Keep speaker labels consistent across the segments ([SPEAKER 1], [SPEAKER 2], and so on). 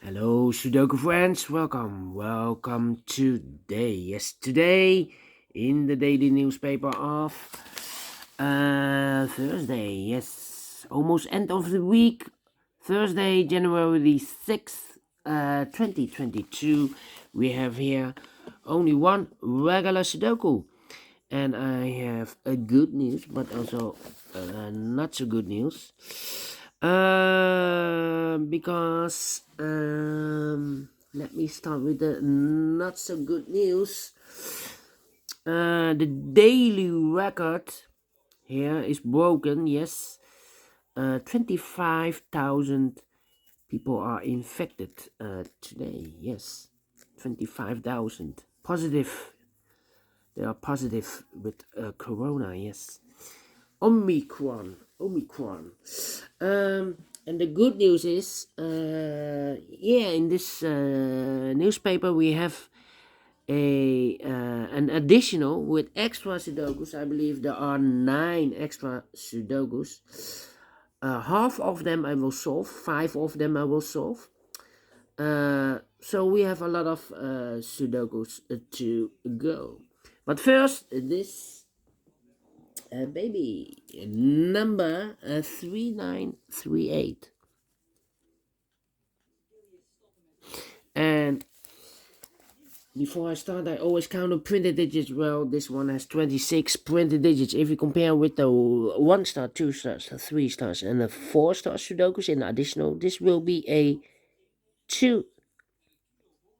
[SPEAKER 1] Hello, Sudoku friends. Welcome today. Yes, today in the daily newspaper of Thursday. Yes, almost end of the week. Thursday, January the 6th, 2022. We have here only one regular Sudoku. And I have a good news, but also not so good news. Because let me start with the not so good news. The daily record here is broken. Yes, 25,000 people are infected today. Yes, 25,000 positive. They are positive with corona. Yes, Omicron. And the good news is, in this newspaper we have an additional with extra Sudokus. I believe there are 9 extra Sudokus. Half of them I will solve. 5 of them I will solve. So we have a lot of Sudokus to go. But first, this baby number 3938. And before I start, I always count the printed digits. Well, this one has 26 printed digits. If you compare with the 1 star, 2 stars, 3 stars, and the 4 star Sudokus in additional, this will be a 2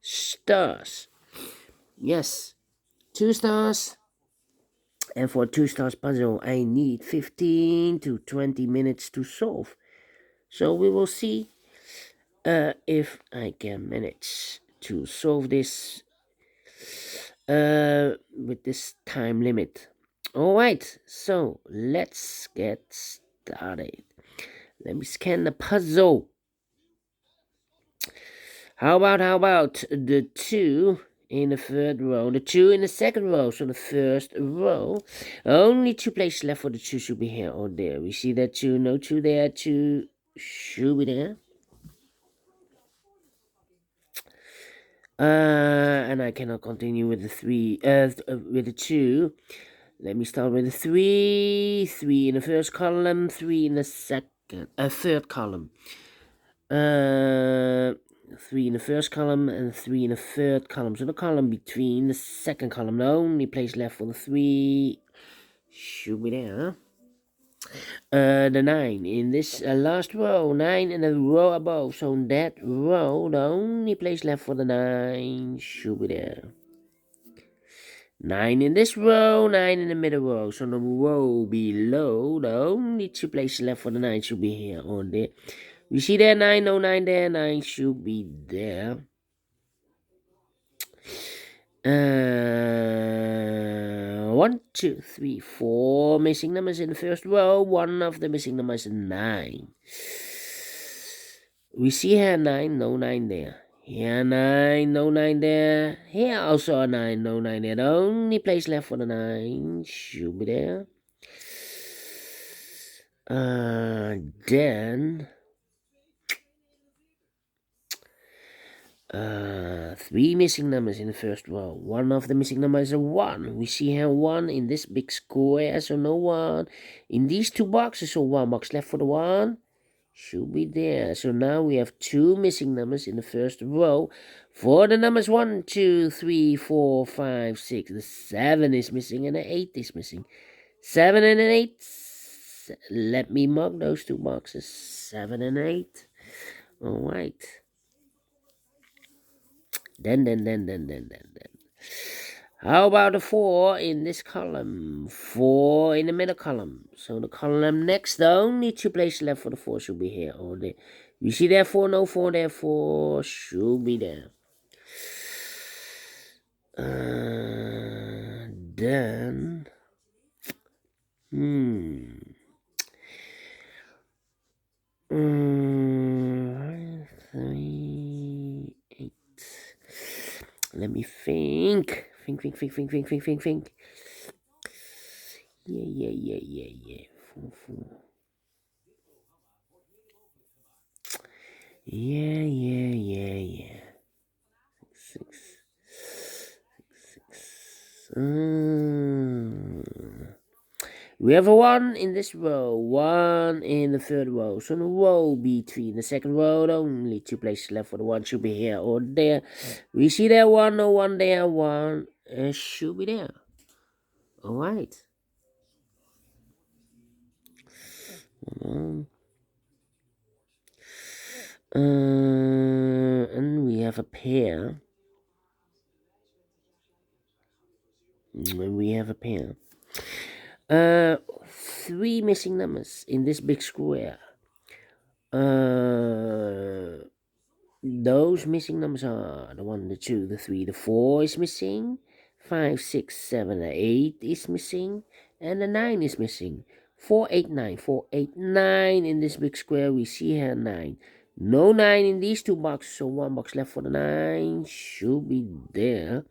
[SPEAKER 1] stars. Yes, 2 stars. And for a 2 stars puzzle, I need 15 to 20 minutes to solve. So we will see if I can manage to solve this with this time limit. Alright, so let's get started. Let me scan the puzzle. How about the 2 in the third row, the 2 in the second row? So the first row, only 2 places left for the 2 should be here or there. We see that 2, no 2 there, 2 should be there. And I cannot continue with the 3, with the 2. Let me start with the 3. 3 in the first column, 3 in the third column. 3 in the first column and 3 in the third column. So the column between the second column, the only place left for the 3 should be there. The 9 in this last row, 9 in the row above. So in that row, the only place left for the 9 should be there. 9 in this row, 9 in the middle row. So the row below, the only 2 places left for the 9 should be here or there. You see there, 9, no 9 there, 9 should be there. 1, 2, 3, 4 missing numbers in the first row. One of the missing numbers is 9. We see here 9, no 9 there. Here 9, no 9 there. Here also a 9, no 9 there. The only place left for the 9 should be there. Then 3 missing numbers in the first row. One of the missing numbers is a 1. We see here 1 in this big square, so no 1. In these 2 boxes, so 1 box left for the 1 should be there. So now we have 2 missing numbers in the first row. For the numbers 1, 2, 3, 4, 5, 6. The 7 is missing and the 8 is missing. 7 and an 8. Let me mark those 2 boxes. 7 and 8. Alright. Then. How about the 4 in this column? 4 in the middle column. So the column next, the only 2 places left for the 4 should be here or there. You see there 4, no 4 there, 4 should be there. Then 3, 8. Let me think. Think. Yeah. 4. Yeah. We have a 1 in this row, 1 in the third row. So in the row between the second row, only 2 places left for the 1 should be here or there. We see there 1, no 1 there, 1 should be there. Alright. And we have a pair. And we have a pair. 3 missing numbers in this big square. Those missing numbers are the 1, the 2, the 3, the 4 is missing. 5, 6, 7, 8 is missing. And the 9 is missing. 4, 8, 9. 4, 8, 9 in this big square. We see here 9. No 9 in these 2 boxes. So 1 box left for the 9. Should be there.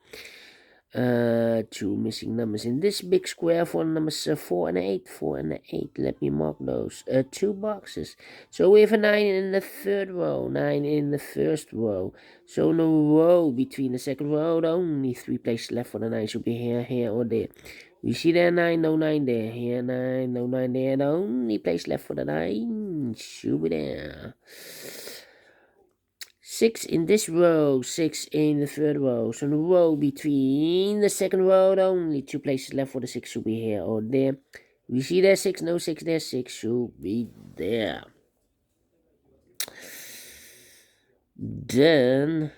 [SPEAKER 1] 2 missing numbers in this big square for numbers 4 and 8. 4 and 8. Let me mark those 2 boxes. So we have a 9 in the third row, 9 in the first row. So in the row between the second row, only 3 places left for the 9 should be here, here, or there. We see there 9, no 9 there. Here 9, no 9 there. The only place left for the 9 should be there. 6 in this row, 6 in the third row. So in the row between the second row, only 2 places left for the 6 should be here or there. We see there 6, no 6 there, 6 should be there. Then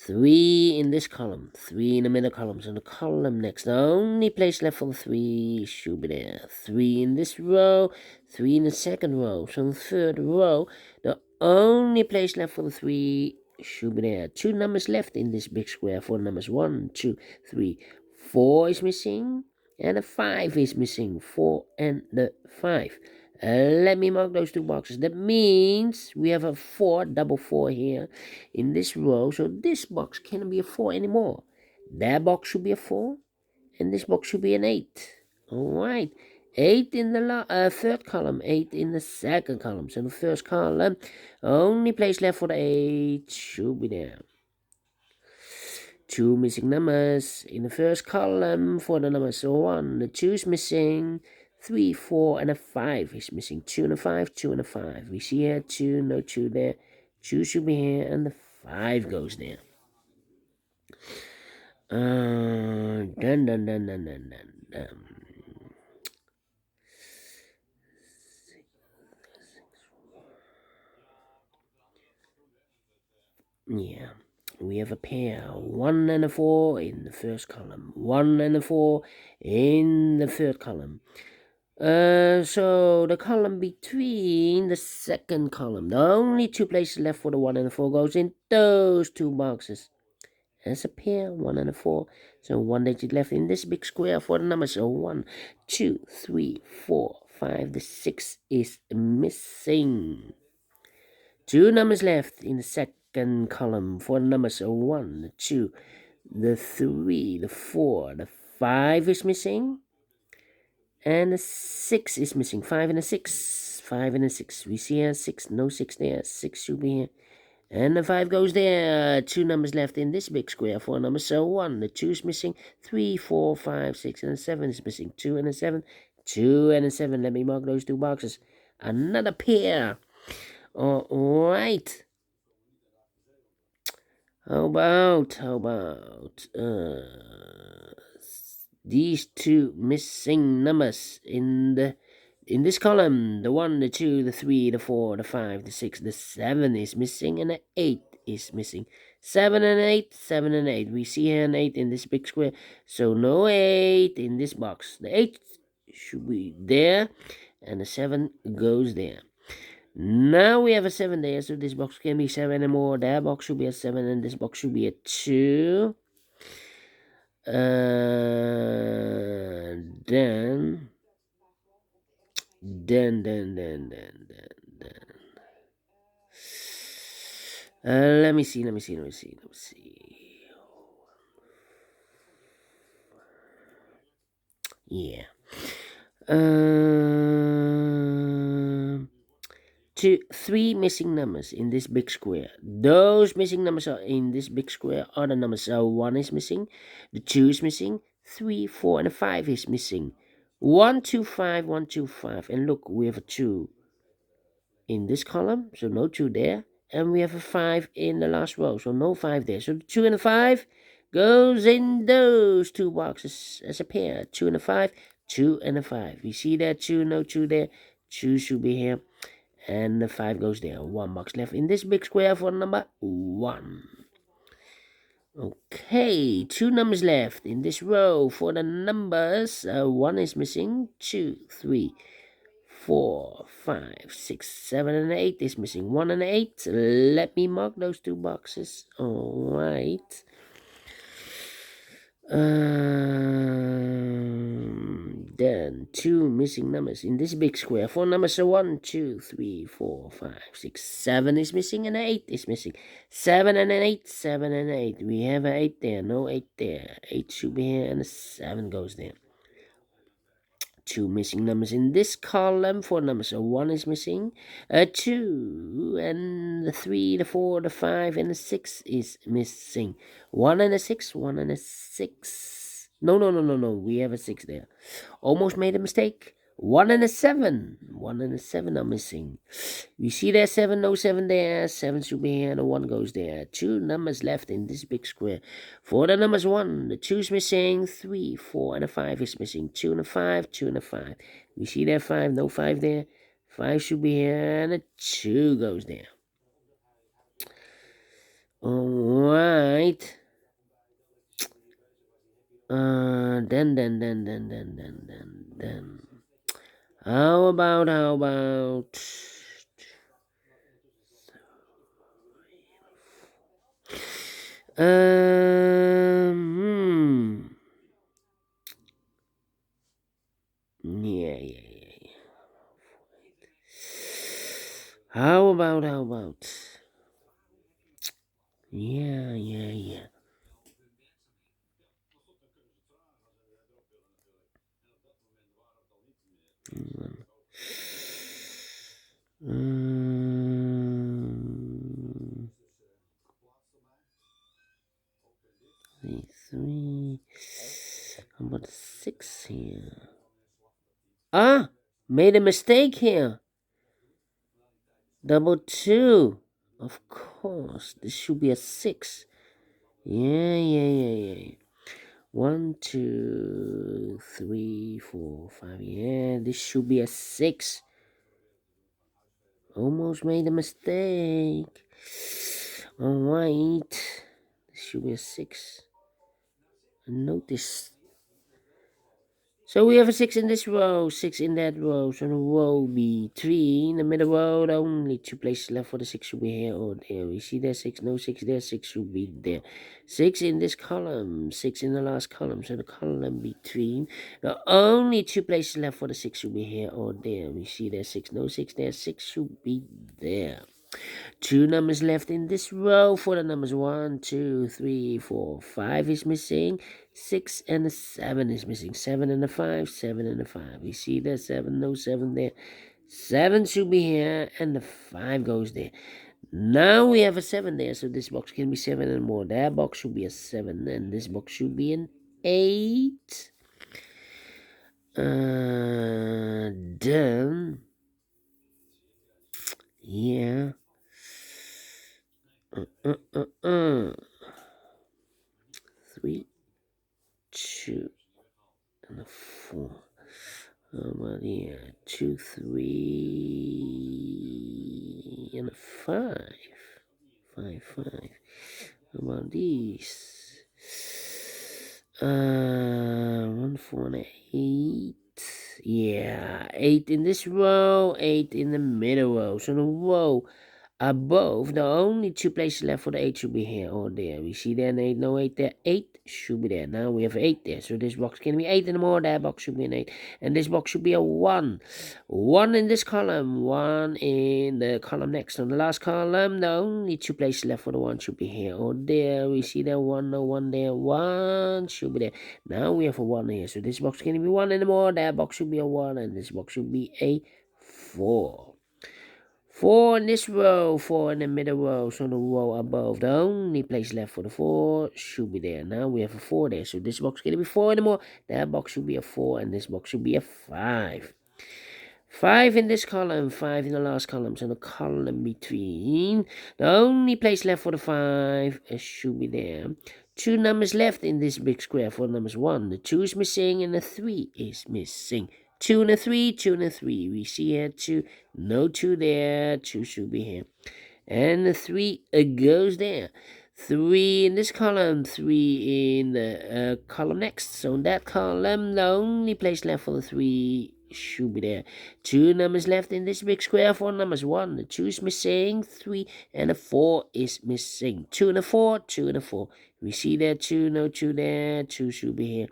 [SPEAKER 1] 3 in this column, 3 in the middle column. So the column next, the only place left for the 3 should be there. 3 in this row, 3 in the second row. So in the third row, the only place left for the 3 should be there. 2 numbers left in this big square. 4 numbers, 1, 2, 3, 4 is missing. And the 5 is missing. 4 and the 5. Let me mark those 2 boxes. That means we have a 4, double 4 here in this row. So this box cannot be a 4 anymore. That box should be a 4. And this box should be an 8. Alright. 8 in the third column. 8 in the second column. So the first column, only place left for the 8 should be there. 2 missing numbers in the first column for the numbers 1. The 2 is missing. 3, 4, and a 5 is missing. 2 and a 5, 2 and a 5. We see here 2, no 2 there. 2 should be here, and the 5 goes there. Dun. Yeah, we have a pair. 1 and a 4 in the first column. 1 and a 4 in the third column. So the column between the second column, the only 2 places left for the 1 and the 4 goes in those 2 boxes. As a pair, 1 and a 4. So 1 digit left in this big square for the numbers. So 1, 2, 3, 4, 5. The 6 is missing. 2 numbers left in the second column for the numbers. So 1, the 2, the 3, the 4, the 5 is missing. And the 6 is missing. 5 and a 6. 5 and a 6. We see here 6. No 6 there. 6 should be here. And the 5 goes there. 2 numbers left in this big square. 4 numbers. So 1. The 2 is missing. 3, 4, 5, 6, and a 7 is missing. 2 and a 7. 2 and a 7. Let me mark those 2 boxes. Another pair. Alright. How about these 2 missing numbers in this column? The 1, the 2, the 3, the 4, the 5, the 6, the 7 is missing, and the 8 is missing. 7 and 8, 7 and 8. We see here an 8 in this big square, so no 8 in this box. The 8 should be there, and the 7 goes there. Now we have a 7 there, so this box can be 7 and more. That box should be a 7, and this box should be a 2. Then. Let me see. Yeah. three missing numbers in this big square. Those missing numbers are in this big square are the numbers. So 1 is missing, the 2 is missing, 3, 4, and 5 is missing. 1, 2, 5, 1, 2, 5. And look, we have a 2 in this column, so no 2 there. And we have a 5 in the last row, so no 5 there. So the 2 and the 5 goes in those two boxes as a pair. 2 and a 5, 2 and a 5. You see that 2, no 2 there. 2 should be here. And the 5 goes there. 1 box left in this big square for number 1. Okay, 2 numbers left in this row for the numbers. 1 is missing, 2, 3, 4, 5, 6, 7, and 8 is missing. 1 and 8. Let me mark those 2 boxes. Alright. Then 2 missing numbers in this big square. 4 numbers are 1, 2, 3, 4, 5, 6, 7 is missing, and 8 is missing. 7 and an 8, 7 and 8. We have an 8 there, no 8 there. 8 should be here, and a 7 goes there. 2 missing numbers in this column. 4 numbers are 1 is missing, 2, and the 3, the 4, the 5, and the 6 is missing. 1 and a 6, 1 and a 6. No, we have a 6 there. Almost made a mistake. 1 and a 7. 1 and a 7 are missing. We see there 7, no 7 there. 7 should be here, and a 1 goes there. 2 numbers left in this big square. For the numbers 1, the 2 is missing. 3, 4, and a 5 is missing. 2 and a 5, 2 and a 5. We see there 5, no 5 there. 5 should be here, and a 2 goes there. Alright. Then. How about yeah. How about yeah. Three. How about 6 here? Made a mistake here. Double 2. Of course, this should be a 6. Yeah. 1, 2, 3, 4, 5. Yeah, this should be a 6. Almost made a mistake. Alright. This should be a 6. Notice. So we have a 6 in this row, 6 in that row. So the row be 3 in the middle row. The only 2 places left for the 6 should be here or there. We see there 6, no 6 there, 6 should be there. 6 in this column, 6 in the last column. So the column be 3. The only 2 places left for the 6 should be here or there. We see there 6, no 6 there, 6 should be there. 2 numbers left in this row for the numbers 1, 2, 3, 4, 5 is missing. 6 and a 7 is missing. 7 and a 5, 7 and a 5. We see there 7, no 7 there. 7 should be here, and the 5 goes there. Now we have a 7 there, so this box can be 7 and more. That box should be a 7, and this box should be an 8. Then, yeah. 3, 2, and a 4. Well, yeah, 2, 3, and a 5. 5. How about these? 1, 4, and 8. Yeah, 8 in this row, 8 in the middle row. So the row above, the only 2 places left for the 8 should be here or there. We see there an 8, no 8 there. 8 should be there. Now we have 8 there. So this box can be 8 and more. That box should be an 8. And this box should be a 1. 1 in this column. 1 in the column next. On the last column, the only 2 places left for the 1 should be here or there. We see there 1, no 1 there. 1 should be there. Now we have a 1 here. So this box can be 1 and more. That box should be a 1. And this box should be a 4. 4 in this row, 4 in the middle row, so the row above. The only place left for the 4 should be there. Now we have a 4 there, so this box is gonna be 4 anymore. That box should be a 4, and this box should be a 5. 5 in this column, 5 in the last column, so the column between. The only place left for the 5 should be there. 2 numbers left in this big square for numbers 1. The 2 is missing and the 3 is missing. 2 and a 3, 2 and a 3. We see here 2, no 2 there, 2 should be here. And the 3 goes there. 3 in this column, 3 in the column next. So in that column, the only place left for the 3 should be there. 2 numbers left in this big square for numbers 1. The 2 is missing, 3, and the 4 is missing. 2 and a 4, 2 and a 4. We see there 2, no 2 there, 2 should be here.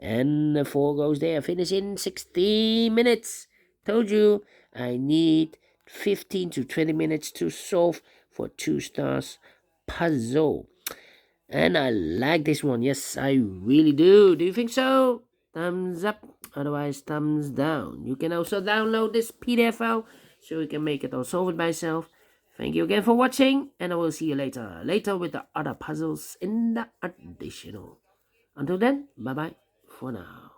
[SPEAKER 1] And the 4 goes there. Finish in 60 minutes. Told you I need 15 to 20 minutes to solve for 2 stars puzzle. And I like this one. Yes, I really do. Do you think so? Thumbs up. Otherwise, thumbs down. You can also download this PDF file so you can make it or solve it by yourself. Thank you again for watching, and I will see you later. Later with the other puzzles in the additional. Until then, bye-bye for now.